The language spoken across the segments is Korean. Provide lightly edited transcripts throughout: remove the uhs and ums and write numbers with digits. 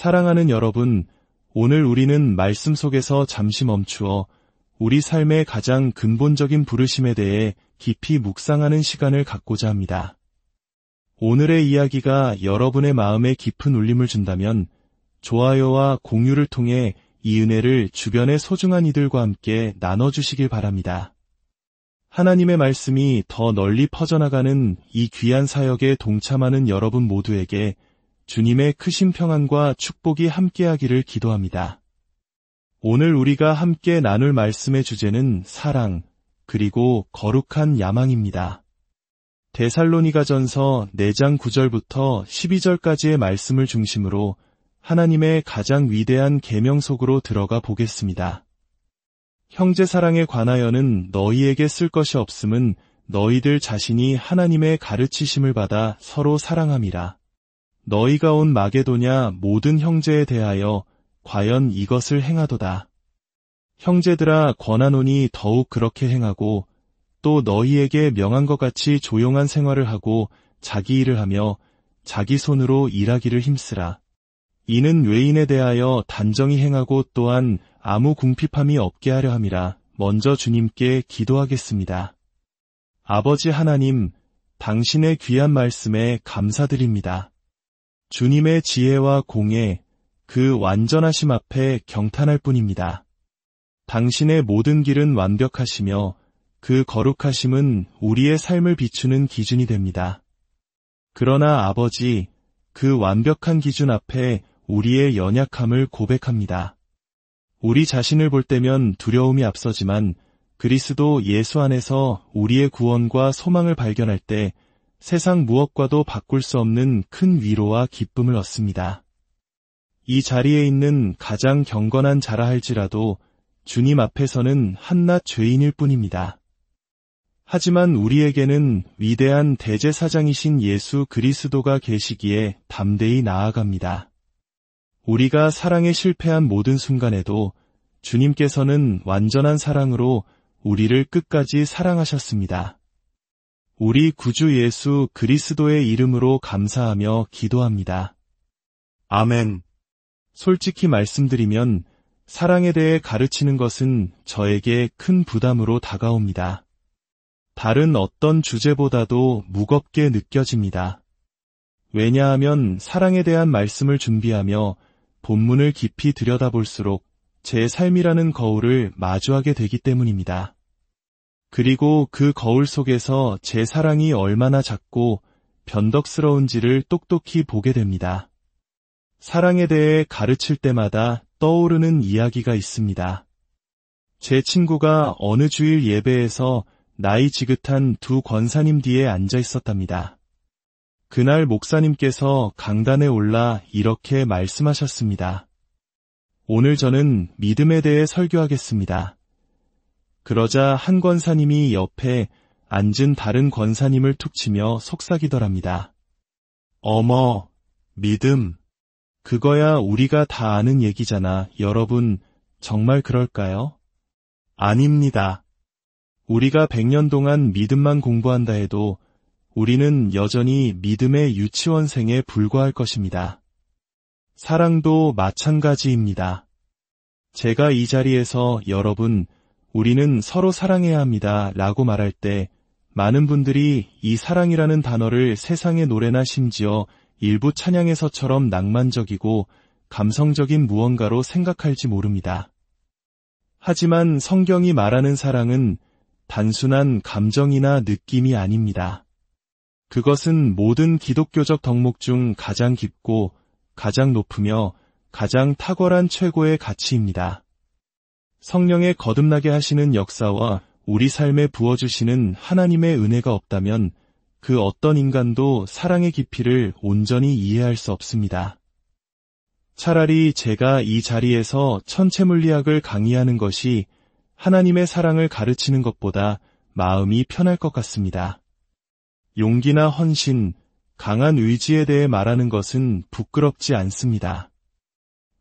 사랑하는 여러분, 오늘 우리는 말씀 속에서 잠시 멈추어 우리 삶의 가장 근본적인 부르심에 대해 깊이 묵상하는 시간을 갖고자 합니다. 오늘의 이야기가 여러분의 마음에 깊은 울림을 준다면 좋아요와 공유를 통해 이 은혜를 주변의 소중한 이들과 함께 나눠주시길 바랍니다. 하나님의 말씀이 더 널리 퍼져나가는 이 귀한 사역에 동참하는 여러분 모두에게 주님의 크신 평안과 축복이 함께하기를 기도합니다. 오늘 우리가 함께 나눌 말씀의 주제는 사랑, 그리고 거룩한 야망입니다. 데살로니가전서 4장 9절부터 12절까지의 말씀을 중심으로 하나님의 가장 위대한 계명 속으로 들어가 보겠습니다. 형제 사랑에 관하여는 너희에게 쓸 것이 없음은 너희들 자신이 하나님의 가르치심을 받아 서로 사랑함이라. 너희가 온 마게도냐 모든 형제에 대하여 과연 이것을 행하도다. 형제들아 권하노니 더욱 그렇게 행하고 또 너희에게 명한 것 같이 조용한 생활을 하고 자기 일을 하며 자기 손으로 일하기를 힘쓰라. 이는 외인에 대하여 단정히 행하고 또한 아무 궁핍함이 없게 하려 함이라. 먼저 주님께 기도하겠습니다. 아버지 하나님, 당신의 귀한 말씀에 감사드립니다. 주님의 지혜와 공의, 그 완전하심 앞에 경탄할 뿐입니다. 당신의 모든 길은 완벽하시며 그 거룩하심은 우리의 삶을 비추는 기준이 됩니다. 그러나 아버지, 그 완벽한 기준 앞에 우리의 연약함을 고백합니다. 우리 자신을 볼 때면 두려움이 앞서지만 그리스도 예수 안에서 우리의 구원과 소망을 발견할 때 세상 무엇과도 바꿀 수 없는 큰 위로와 기쁨을 얻습니다. 이 자리에 있는 가장 경건한 자라 할지라도 주님 앞에서는 한낱 죄인일 뿐입니다. 하지만 우리에게는 위대한 대제사장이신 예수 그리스도가 계시기에 담대히 나아갑니다. 우리가 사랑에 실패한 모든 순간에도 주님께서는 완전한 사랑으로 우리를 끝까지 사랑하셨습니다. 우리 구주 예수 그리스도의 이름으로 감사하며 기도합니다. 아멘. 솔직히 말씀드리면 사랑에 대해 가르치는 것은 저에게 큰 부담으로 다가옵니다. 다른 어떤 주제보다도 무겁게 느껴집니다. 왜냐하면 사랑에 대한 말씀을 준비하며 본문을 깊이 들여다볼수록 제 삶이라는 거울을 마주하게 되기 때문입니다. 그리고 그 거울 속에서 제 사랑이 얼마나 작고 변덕스러운지를 똑똑히 보게 됩니다. 사랑에 대해 가르칠 때마다 떠오르는 이야기가 있습니다. 제 친구가 어느 주일 예배에서 나이 지긋한 두 권사님 뒤에 앉아 있었답니다. 그날 목사님께서 강단에 올라 이렇게 말씀하셨습니다. 오늘 저는 믿음에 대해 설교하겠습니다. 그러자 한 권사님이 옆에 앉은 다른 권사님을 툭 치며 속삭이더랍니다. 어머, 믿음. 그거야 우리가 다 아는 얘기잖아. 여러분, 정말 그럴까요? 아닙니다. 우리가 100년 동안 믿음만 공부한다 해도 우리는 여전히 믿음의 유치원생에 불과할 것입니다. 사랑도 마찬가지입니다. 제가 이 자리에서 여러분, 우리는 서로 사랑해야 합니다 라고 말할 때 많은 분들이 이 사랑이라는 단어를 세상의 노래나 심지어 일부 찬양에서처럼 낭만적이고 감성적인 무언가로 생각할지 모릅니다. 하지만 성경이 말하는 사랑은 단순한 감정이나 느낌이 아닙니다. 그것은 모든 기독교적 덕목 중 가장 깊고 가장 높으며 가장 탁월한 최고의 가치입니다. 성령의 거듭나게 하시는 역사와 우리 삶에 부어주시는 하나님의 은혜가 없다면 그 어떤 인간도 사랑의 깊이를 온전히 이해할 수 없습니다. 차라리 제가 이 자리에서 천체물리학을 강의하는 것이 하나님의 사랑을 가르치는 것보다 마음이 편할 것 같습니다. 용기나 헌신, 강한 의지에 대해 말하는 것은 부끄럽지 않습니다.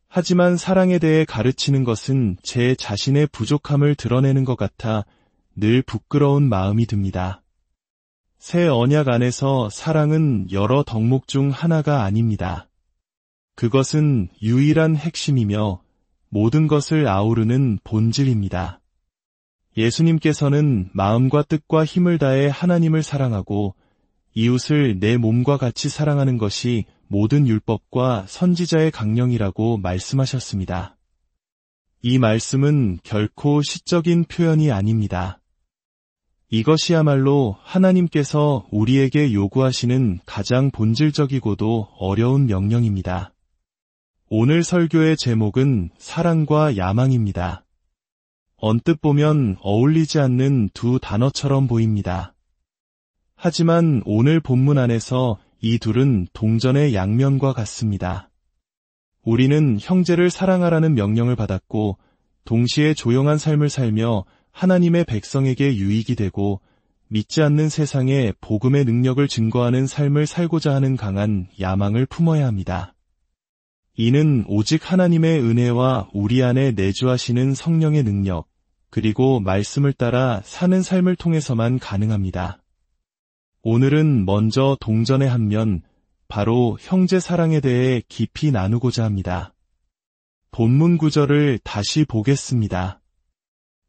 하지만 사랑에 대해 가르치는 것은 제 자신의 부족함을 드러내는 것 같아 늘 부끄러운 마음이 듭니다. 새 언약 안에서 사랑은 여러 덕목 중 하나가 아닙니다. 그것은 유일한 핵심이며 모든 것을 아우르는 본질입니다. 예수님께서는 마음과 뜻과 힘을 다해 하나님을 사랑하고 이웃을 내 몸과 같이 사랑하는 것이 모든 율법과 선지자의 강령이라고 말씀하셨습니다. 이 말씀은 결코 시적인 표현이 아닙니다. 이것이야말로 하나님께서 우리에게 요구하시는 가장 본질적이고도 어려운 명령입니다. 오늘 설교의 제목은 사랑과 야망입니다. 언뜻 보면 어울리지 않는 두 단어처럼 보입니다. 하지만 오늘 본문 안에서 이 둘은 동전의 양면과 같습니다. 우리는 형제를 사랑하라는 명령을 받았고 동시에 조용한 삶을 살며 하나님의 백성에게 유익이 되고 믿지 않는 세상에 복음의 능력을 증거하는 삶을 살고자 하는 강한 야망을 품어야 합니다. 이는 오직 하나님의 은혜와 우리 안에 내주하시는 성령의 능력, 그리고 말씀을 따라 사는 삶을 통해서만 가능합니다. 오늘은 먼저 동전의 한 면, 바로 형제 사랑에 대해 깊이 나누고자 합니다. 본문 구절을 다시 보겠습니다.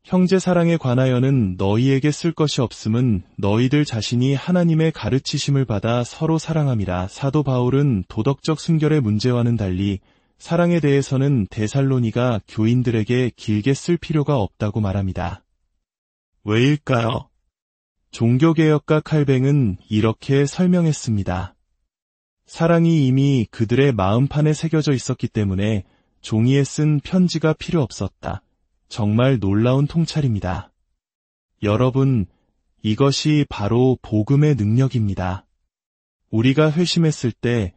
형제 사랑에 관하여는 너희에게 쓸 것이 없음은 너희들 자신이 하나님의 가르치심을 받아 서로 사랑함이라. 사도 바울은 도덕적 순결의 문제와는 달리 사랑에 대해서는 데살로니가 교인들에게 길게 쓸 필요가 없다고 말합니다. 왜일까요? 종교개혁가 칼뱅은 이렇게 설명했습니다. 사랑이 이미 그들의 마음판에 새겨져 있었기 때문에 종이에 쓴 편지가 필요 없었다. 정말 놀라운 통찰입니다. 여러분, 이것이 바로 복음의 능력입니다. 우리가 회심했을 때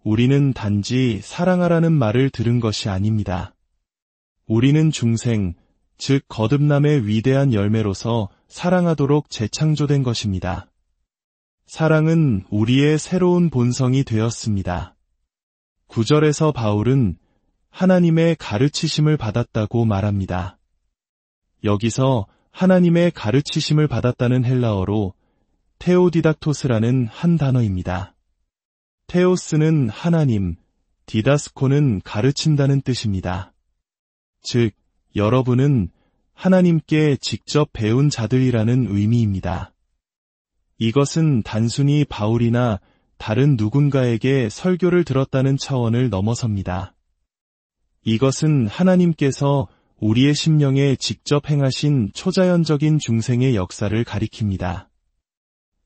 우리는 단지 사랑하라는 말을 들은 것이 아닙니다. 우리는 중생, 즉 거듭남의 위대한 열매로서 사랑하도록 재창조된 것입니다. 사랑은 우리의 새로운 본성이 되었습니다. 9절에서 바울은 하나님의 가르치심을 받았다고 말합니다. 여기서 하나님의 가르치심을 받았다는 헬라어로 테오디닥토스라는 한 단어입니다. 테오스는 하나님, 디다스코는 가르친다는 뜻입니다. 즉, 여러분은 하나님께 직접 배운 자들이라는 의미입니다. 이것은 단순히 바울이나 다른 누군가에게 설교를 들었다는 차원을 넘어섭니다. 이것은 하나님께서 우리의 심령에 직접 행하신 초자연적인 중생의 역사를 가리킵니다.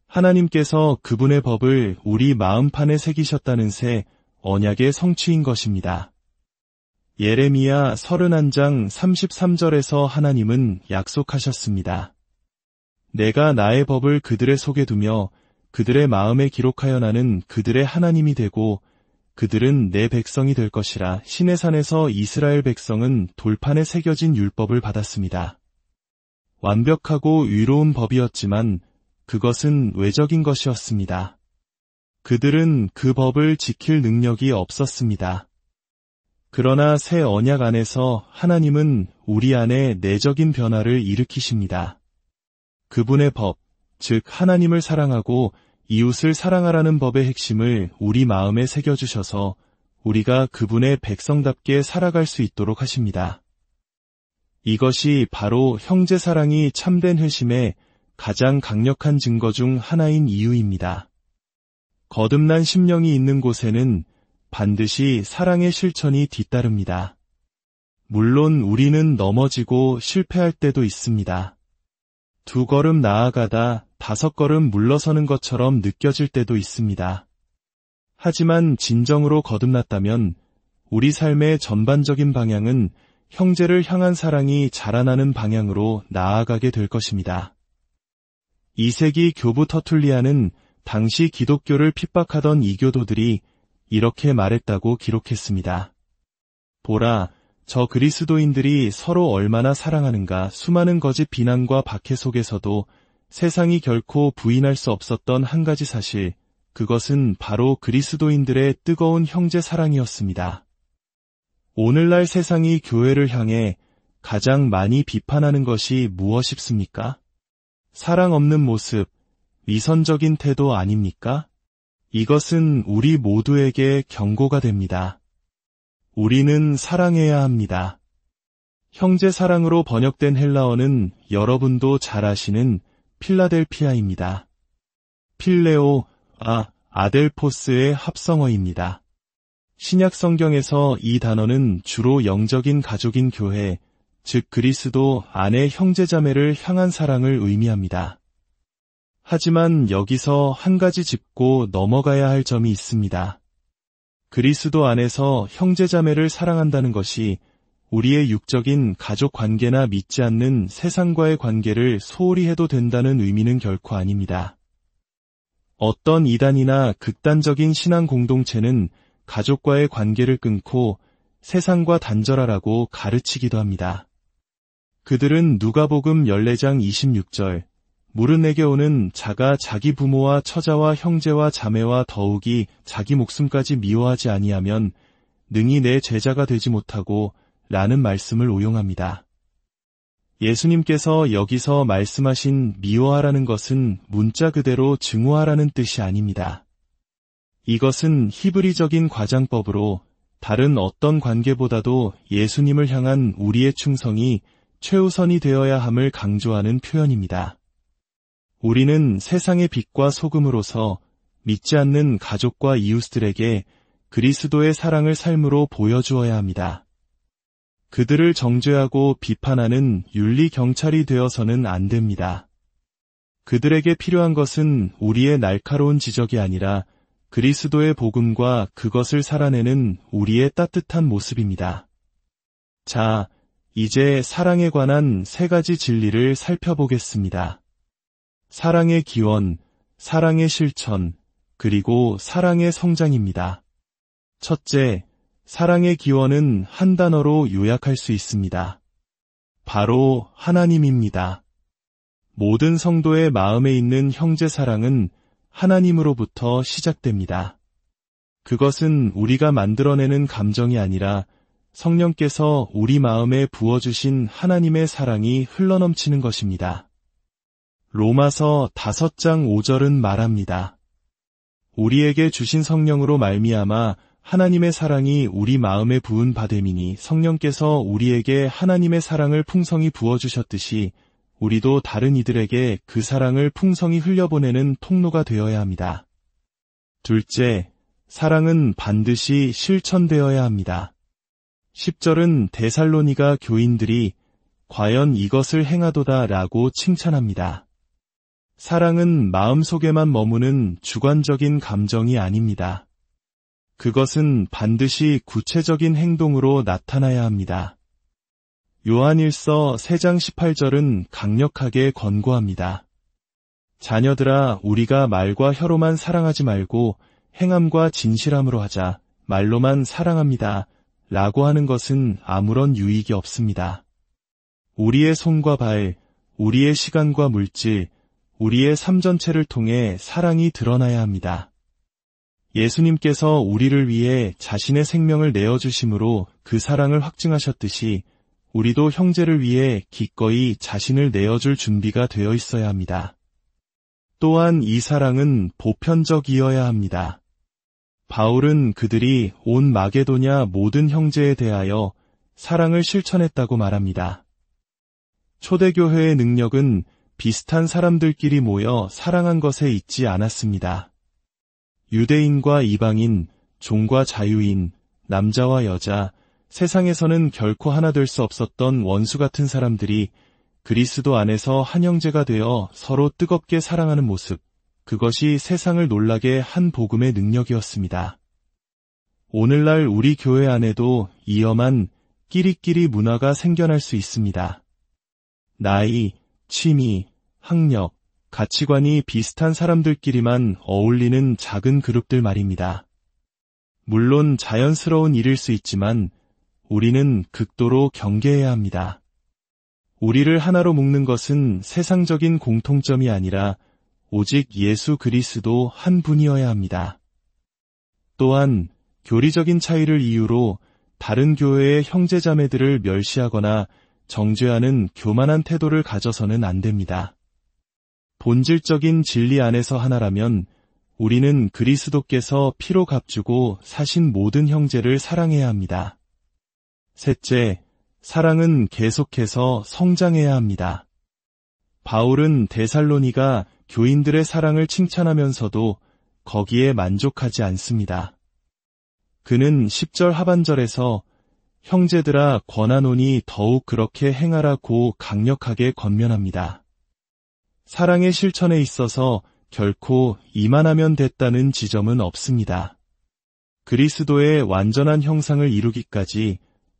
하나님께서 그분의 법을 우리 마음판에 새기셨다는 새 언약의 성취인 것입니다. 예레미야 31장 33절에서 하나님은 약속하셨습니다. 내가 나의 법을 그들의 속에 두며 그들의 마음에 기록하여 나는 그들의 하나님이 되고 그들은 내 백성이 될 것이라. 시내산에서 이스라엘 백성은 돌판에 새겨진 율법을 받았습니다. 완벽하고 의로운 법이었지만 그것은 외적인 것이었습니다. 그들은 그 법을 지킬 능력이 없었습니다. 그러나 새 언약 안에서 하나님은 우리 안에 내적인 변화를 일으키십니다. 그분의 법, 즉 하나님을 사랑하고 이웃을 사랑하라는 법의 핵심을 우리 마음에 새겨주셔서 우리가 그분의 백성답게 살아갈 수 있도록 하십니다. 이것이 바로 형제 사랑이 참된 회심의 가장 강력한 증거 중 하나인 이유입니다. 거듭난 심령이 있는 곳에는 반드시 사랑의 실천이 뒤따릅니다. 물론 우리는 넘어지고 실패할 때도 있습니다. 2걸음 나아가다 5걸음 물러서는 것처럼 느껴질 때도 있습니다. 하지만 진정으로 거듭났다면 우리 삶의 전반적인 방향은 형제를 향한 사랑이 자라나는 방향으로 나아가게 될 것입니다. 2세기 교부 터툴리안은 당시 기독교를 핍박하던 이교도들이 이렇게 말했다고 기록했습니다. 보라, 저 그리스도인들이 서로 얼마나 사랑하는가. 수많은 거짓 비난과 박해 속에서도 세상이 결코 부인할 수 없었던 한 가지 사실, 그것은 바로 그리스도인들의 뜨거운 형제 사랑이었습니다. 오늘날 세상이 교회를 향해 가장 많이 비판하는 것이 무엇입니까? 사랑 없는 모습, 위선적인 태도 아닙니까? 이것은 우리 모두에게 경고가 됩니다. 우리는 사랑해야 합니다. 형제 사랑으로 번역된 헬라어는 여러분도 잘 아시는 필라델피아입니다. 필레오, 아델포스의 합성어입니다. 신약 성경에서 이 단어는 주로 영적인 가족인 교회, 즉 그리스도 안의 형제자매를 향한 사랑을 의미합니다. 하지만 여기서 한 가지 짚고 넘어가야 할 점이 있습니다. 그리스도 안에서 형제자매를 사랑한다는 것이 우리의 육적인 가족 관계나 믿지 않는 세상과의 관계를 소홀히 해도 된다는 의미는 결코 아닙니다. 어떤 이단이나 극단적인 신앙 공동체는 가족과의 관계를 끊고 세상과 단절하라고 가르치기도 합니다. 그들은 누가복음 14장 26절, 물은 내게 오는 자가 자기 부모와 처자와 형제와 자매와 더욱이 자기 목숨까지 미워하지 아니하면 능히 내 제자가 되지 못하고 라는 말씀을 오용합니다. 예수님께서 여기서 말씀하신 미워하라는 것은 문자 그대로 증오하라는 뜻이 아닙니다. 이것은 히브리적인 과장법으로 다른 어떤 관계보다도 예수님을 향한 우리의 충성이 최우선이 되어야 함을 강조하는 표현입니다. 우리는 세상의 빛과 소금으로서 믿지 않는 가족과 이웃들에게 그리스도의 사랑을 삶으로 보여주어야 합니다. 그들을 정죄하고 비판하는 윤리 경찰이 되어서는 안 됩니다. 그들에게 필요한 것은 우리의 날카로운 지적이 아니라 그리스도의 복음과 그것을 살아내는 우리의 따뜻한 모습입니다. 자, 이제 사랑에 관한 3가지 진리를 살펴보겠습니다. 사랑의 기원, 사랑의 실천, 그리고 사랑의 성장입니다. 첫째, 사랑의 기원은 한 단어로 요약할 수 있습니다. 바로 하나님입니다. 모든 성도의 마음에 있는 형제 사랑은 하나님으로부터 시작됩니다. 그것은 우리가 만들어내는 감정이 아니라 성령께서 우리 마음에 부어주신 하나님의 사랑이 흘러넘치는 것입니다. 로마서 5장 5절은 말합니다. 우리에게 주신 성령으로 말미암아 하나님의 사랑이 우리 마음에 부은 바됨이니 성령께서 우리에게 하나님의 사랑을 풍성히 부어주셨듯이 우리도 다른 이들에게 그 사랑을 풍성히 흘려보내는 통로가 되어야 합니다. 둘째, 사랑은 반드시 실천되어야 합니다. 10절은 데살로니가 교인들이 과연 이것을 행하도다 라고 칭찬합니다. 사랑은 마음속에만 머무는 주관적인 감정이 아닙니다. 그것은 반드시 구체적인 행동으로 나타나야 합니다. 요한일서 3장 18절은 강력하게 권고합니다. 자녀들아, 우리가 말과 혀로만 사랑하지 말고 행함과 진실함으로 하자. 말로만 사랑합니다. 라고 하는 것은 아무런 유익이 없습니다. 우리의 손과 발, 우리의 시간과 물질, 우리의 삶 전체를 통해 사랑이 드러나야 합니다. 예수님께서 우리를 위해 자신의 생명을 내어주심으로 그 사랑을 확증하셨듯이 우리도 형제를 위해 기꺼이 자신을 내어줄 준비가 되어 있어야 합니다. 또한 이 사랑은 보편적이어야 합니다. 바울은 그들이 온 마게도냐 모든 형제에 대하여 사랑을 실천했다고 말합니다. 초대교회의 능력은 비슷한 사람들끼리 모여 사랑한 것에 있지 않았습니다. 유대인과 이방인, 종과 자유인, 남자와 여자, 세상에서는 결코 하나 될 수 없었던 원수 같은 사람들이 그리스도 안에서 한 형제가 되어 서로 뜨겁게 사랑하는 모습, 그것이 세상을 놀라게 한 복음의 능력이었습니다. 오늘날 우리 교회 안에도 위험한 끼리끼리 문화가 생겨날 수 있습니다. 나이, 취미, 학력, 가치관이 비슷한 사람들끼리만 어울리는 작은 그룹들 말입니다. 물론 자연스러운 일일 수 있지만 우리는 극도로 경계해야 합니다. 우리를 하나로 묶는 것은 세상적인 공통점이 아니라 오직 예수 그리스도 한 분이어야 합니다. 또한 교리적인 차이를 이유로 다른 교회의 형제자매들을 멸시하거나 정죄하는 교만한 태도를 가져서는 안 됩니다. 본질적인 진리 안에서 하나라면 우리는 그리스도께서 피로 값주고 사신 모든 형제를 사랑해야 합니다. 셋째, 사랑은 계속해서 성장해야 합니다. 바울은 데살로니가 교인들의 사랑을 칭찬하면서도 거기에 만족하지 않습니다. 그는 10절 하반절에서 형제들아 권하노니 더욱 그렇게 행하라고 강력하게 권면합니다. 사랑의 실천에 있어서 결코 이만하면 됐다는 지점은 없습니다. 그리스도의 완전한 형상을 이루기까지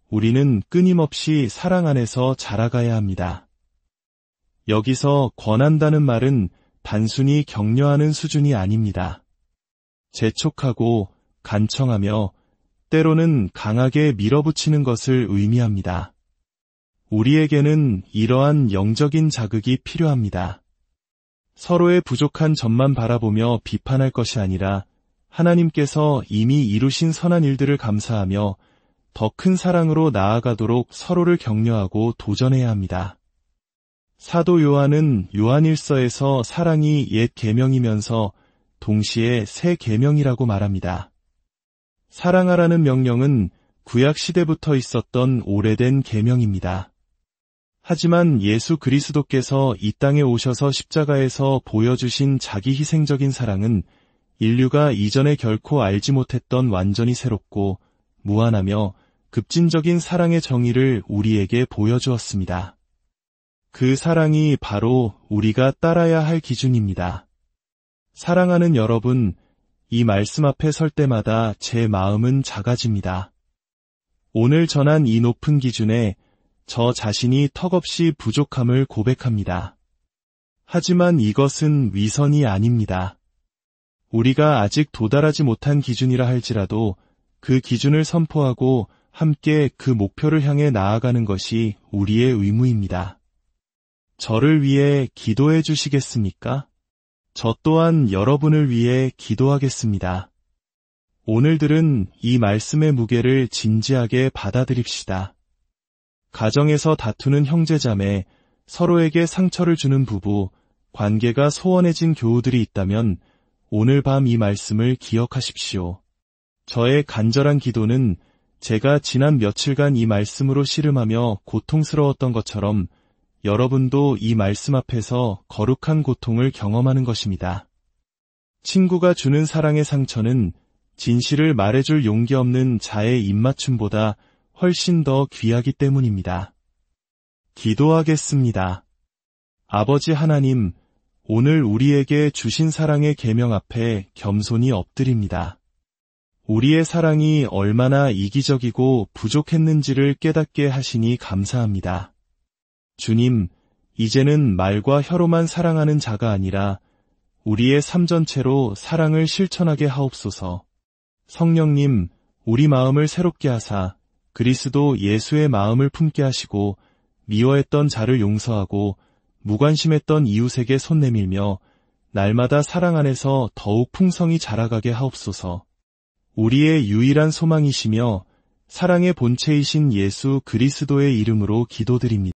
우리는 끊임없이 사랑 안에서 자라가야 합니다. 여기서 권한다는 말은 단순히 격려하는 수준이 아닙니다. 재촉하고 간청하며 때로는 강하게 밀어붙이는 것을 의미합니다. 우리에게는 이러한 영적인 자극이 필요합니다. 서로의 부족한 점만 바라보며 비판할 것이 아니라 하나님께서 이미 이루신 선한 일들을 감사하며 더 큰 사랑으로 나아가도록 서로를 격려하고 도전해야 합니다. 사도 요한은 요한일서에서 사랑이 옛 계명이면서 동시에 새 계명이라고 말합니다. 사랑하라는 명령은 구약 시대부터 있었던 오래된 계명입니다. 하지만 예수 그리스도께서 이 땅에 오셔서 십자가에서 보여주신 자기 희생적인 사랑은 인류가 이전에 결코 알지 못했던 완전히 새롭고 무한하며 급진적인 사랑의 정의를 우리에게 보여주었습니다. 그 사랑이 바로 우리가 따라야 할 기준입니다. 사랑하는 여러분, 이 말씀 앞에 설 때마다 제 마음은 작아집니다. 오늘 전한 이 높은 기준에 저 자신이 턱없이 부족함을 고백합니다. 하지만 이것은 위선이 아닙니다. 우리가 아직 도달하지 못한 기준이라 할지라도 그 기준을 선포하고 함께 그 목표를 향해 나아가는 것이 우리의 의무입니다. 저를 위해 기도해 주시겠습니까? 저 또한 여러분을 위해 기도하겠습니다. 오늘들은 이 말씀의 무게를 진지하게 받아들입시다. 가정에서 다투는 형제자매, 서로에게 상처를 주는 부부, 관계가 소원해진 교우들이 있다면 오늘 밤 이 말씀을 기억하십시오. 저의 간절한 기도는 제가 지난 며칠간 이 말씀으로 씨름하며 고통스러웠던 것처럼 여러분도 이 말씀 앞에서 거룩한 고통을 경험하는 것입니다. 친구가 주는 사랑의 상처는 진실을 말해줄 용기 없는 자의 입맞춤보다 훨씬 더 귀하기 때문입니다. 기도하겠습니다. 아버지 하나님, 오늘 우리에게 주신 사랑의 계명 앞에 겸손히 엎드립니다. 우리의 사랑이 얼마나 이기적이고 부족했는지를 깨닫게 하시니 감사합니다. 주님, 이제는 말과 혀로만 사랑하는 자가 아니라 우리의 삶 전체로 사랑을 실천하게 하옵소서. 성령님, 우리 마음을 새롭게 하사 그리스도 예수의 마음을 품게 하시고 미워했던 자를 용서하고 무관심했던 이웃에게 손 내밀며 날마다 사랑 안에서 더욱 풍성히 자라가게 하옵소서. 우리의 유일한 소망이시며 사랑의 본체이신 예수 그리스도의 이름으로 기도드립니다.